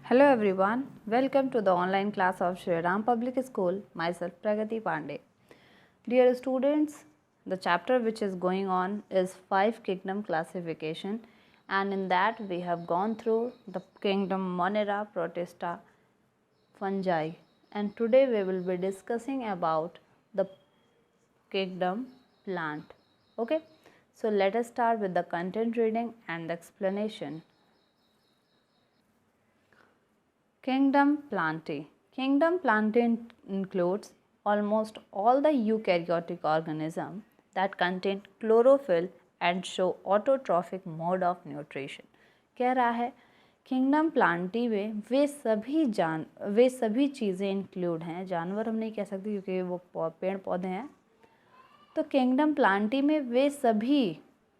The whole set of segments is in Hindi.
Hello everyone, welcome to the online class of Shri Ram Public School, myself Pragati Pandey. Dear students, the chapter which is going on is 5 kingdom classification, and in that we have gone through the kingdom Monera, Protista, Fungi, and today we will be discussing about the kingdom plant. Okay, so let us start with the content reading and explanation. Kingdom Plantae. Kingdom Plantae includes almost all the eukaryotic organisms that contain chlorophyll and show autotrophic mode of nutrition. कह रहा है किंगडम प्लांटी में वे सभी चीज़ें इंक्लूड हैं, जानवर हम नहीं कह सकते क्योंकि वो पेड़ पौधे हैं। तो किंगडम प्लांटी में वे सभी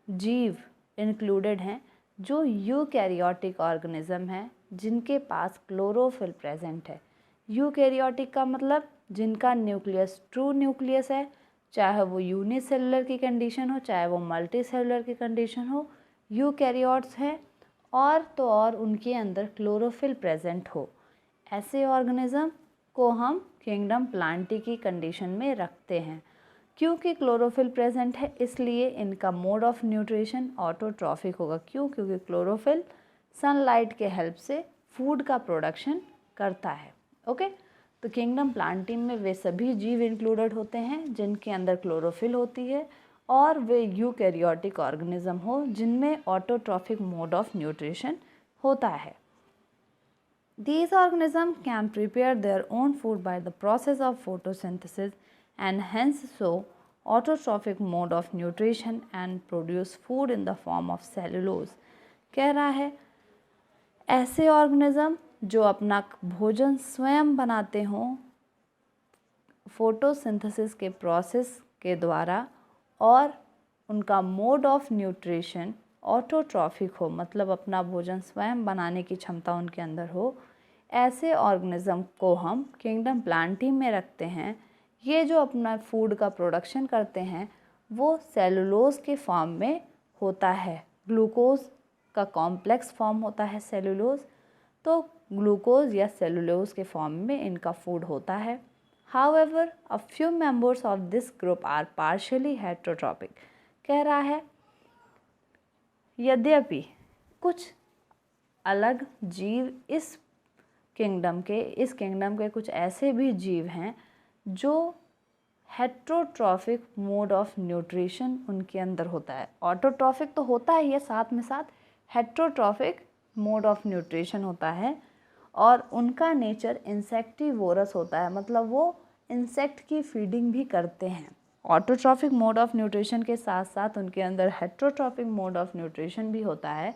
जीव इंक्लूडेड हैं जो यूकैरियोटिक ऑर्गेनिज्म हैं जिनके पास क्लोरोफिल प्रेजेंट है। यूकैरियोटिक का मतलब जिनका न्यूक्लियस ट्रू न्यूक्लियस है, चाहे वो यूनिसेलुलर की कंडीशन हो चाहे वो मल्टी सेलुलर की कंडीशन हो, यूकैरियोट्स हैं और तो और उनके अंदर क्लोरोफिल प्रेजेंट हो। ऐसे ऑर्गेनिज्म को हम किंगडम प्लांटी की कंडीशन में रखते हैं। क्योंकि क्लोरोफिल प्रेजेंट है इसलिए इनका मोड ऑफ न्यूट्रिशन ऑटोट्रॉफिक होगा। क्यों? क्योंकि क्लोरोफिल सनलाइट के हेल्प से फूड का प्रोडक्शन करता है। ओके, तो किंगडम प्लांटी में वे सभी जीव इंक्लूडेड होते हैं जिनके अंदर क्लोरोफिल होती है और वे यूकैरियोटिक ऑर्गेनिज्म हो जिनमें ऑटोट्रॉफिक मोड ऑफ न्यूट्रिशन होता है। These organisms can prepare their own food by the process of photosynthesis and hence show autotrophic mode of nutrition and produce food in the form of cellulose. कह रहा है ऐसे ऑर्गेनिज्म जो अपना भोजन स्वयं बनाते हों फोटोसिंथेसिस के प्रोसेस के द्वारा और उनका मोड ऑफ न्यूट्रिशन ऑटोट्रॉफिक हो, मतलब अपना भोजन स्वयं बनाने की क्षमता उनके अंदर हो, ऐसे ऑर्गेनिज्म को हम किंगडम प्लांटी में रखते हैं। ये जो अपना फूड का प्रोडक्शन करते हैं वो सेलुलोज के फॉर्म में होता है। ग्लूकोज का कॉम्प्लेक्स फॉर्म होता है सेलुलोज, तो ग्लूकोज या सेलुलोज के फॉर्म में इनका फूड होता है। However a few members of this group are partially heterotrophic. कह रहा है यद्यपि कुछ अलग जीव इस किंगडम के कुछ ऐसे भी जीव हैं जो हेट्रोट्रॉफिक मोड ऑफ न्यूट्रिशन उनके अंदर होता है। ऑटोट्रॉफिक तो होता ही है, साथ में साथ हेट्रोट्रॉफिक मोड ऑफ न्यूट्रिशन होता है और उनका नेचर इंसेक्टिवोरस होता है, मतलब वो इंसेक्ट की फीडिंग भी करते हैं। ऑटोट्रॉफिक मोड ऑफ न्यूट्रिशन के साथ साथ उनके अंदर हेट्रोट्रॉफिक मोड ऑफ न्यूट्रिशन भी होता है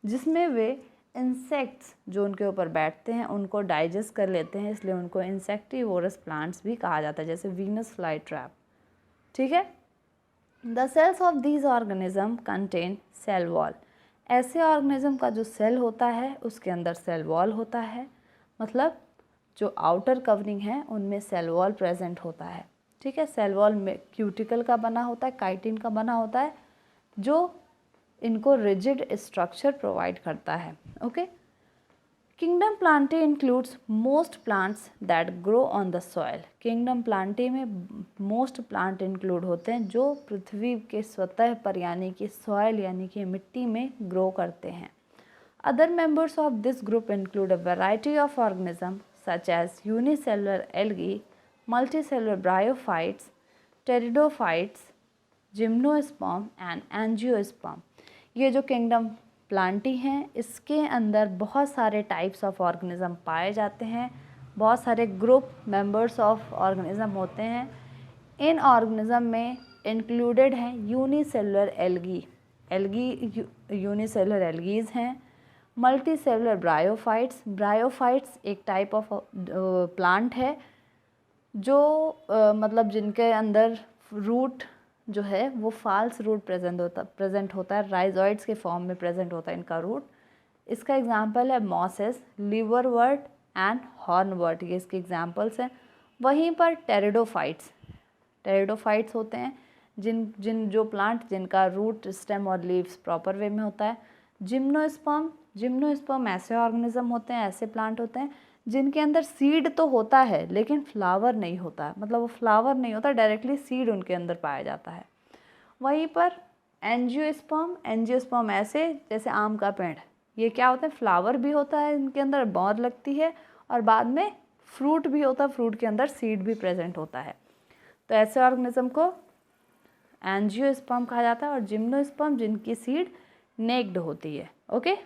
जिसमें वे इंसेक्ट्स जो उनके ऊपर बैठते हैं उनको डाइजेस्ट कर लेते हैं, इसलिए उनको इंसेक्टिवोरस प्लांट्स भी कहा जाता है, जैसे वीनस फ्लाई ट्रैप। ठीक है। The cells of these organism contain cell wall. ऐसे ऑर्गेनिज्म का जो सेल होता है उसके अंदर सेल वॉल होता है, मतलब जो आउटर कवरिंग है उनमें सेल वॉल प्रेजेंट होता है। ठीक है। सेल वॉल में क्यूटिकल का बना होता है, काइटिन का बना होता है जो इनको रिजिड स्ट्रक्चर प्रोवाइड करता है। Okay. Kingdom Plantae includes most plants that grow on the soil. Kingdom Plantae में मोस्ट प्लांट इंक्लूड होते हैं जो पृथ्वी के सतह पर यानी कि सॉइल यानी कि मिट्टी में ग्रो करते हैं। Other members of this group include a variety of organism such as unicellular algae, multicellular bryophytes, pteridophytes, gymnosperm and angiosperm. ये जो किंगडम प्लांटी हैं इसके अंदर बहुत सारे टाइप्स ऑफ ऑर्गेनिज्म पाए जाते हैं, बहुत सारे ग्रुप मेंबर्स ऑफ ऑर्गेनिज्म होते हैं। इन ऑर्गेनिज्म में इंक्लूडेड हैं यूनिसेलुलर एल्गी यूनिसेलुलर एल्गीज हैं, मल्टीसेलुलर ब्रायोफाइट्स एक टाइप ऑफ प्लांट है जो मतलब जिनके अंदर रूट जो है वो फाल्स रूट प्रेजेंट होता है, राइजॉइड्स के फॉर्म में प्रेजेंट होता है इनका रूट। इसका एग्जांपल है मॉसेस, लिवरवर्ट एंड हॉर्नवर्ट, ये इसके एग्जांपल्स हैं। वहीं पर टेरिडोफाइट्स होते हैं जो प्लांट जिनका रूट, स्टेम और लीव्स प्रॉपर वे में होता है। जिम्नोस्पर्म जिम्नोस्पर्म ऐसे ऑर्गेनिज्म होते हैं, ऐसे प्लांट होते हैं जिनके अंदर सीड तो होता है लेकिन फ्लावर नहीं होता, मतलब वो फ्लावर नहीं होता, डायरेक्टली सीड उनके अंदर पाया जाता है। वहीं पर एंजियोस्पर्म ऐसे जैसे आम का पेड़, ये क्या होता है, फ्लावर भी होता है इनके अंदर, बौर लगती है और बाद में फ्रूट भी होता है, फ्रूट के अंदर सीड भी प्रेजेंट होता है। तो ऐसे ऑर्गेनिज्म को एंजियोस्पर्म कहा जाता है और जिम्नोस्पर्म जिनकी सीड नेक्ड होती है। Okay,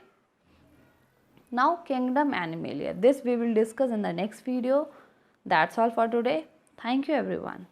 now kingdom Animalia, this we will discuss in the next video. That's all for today. Thank you everyone.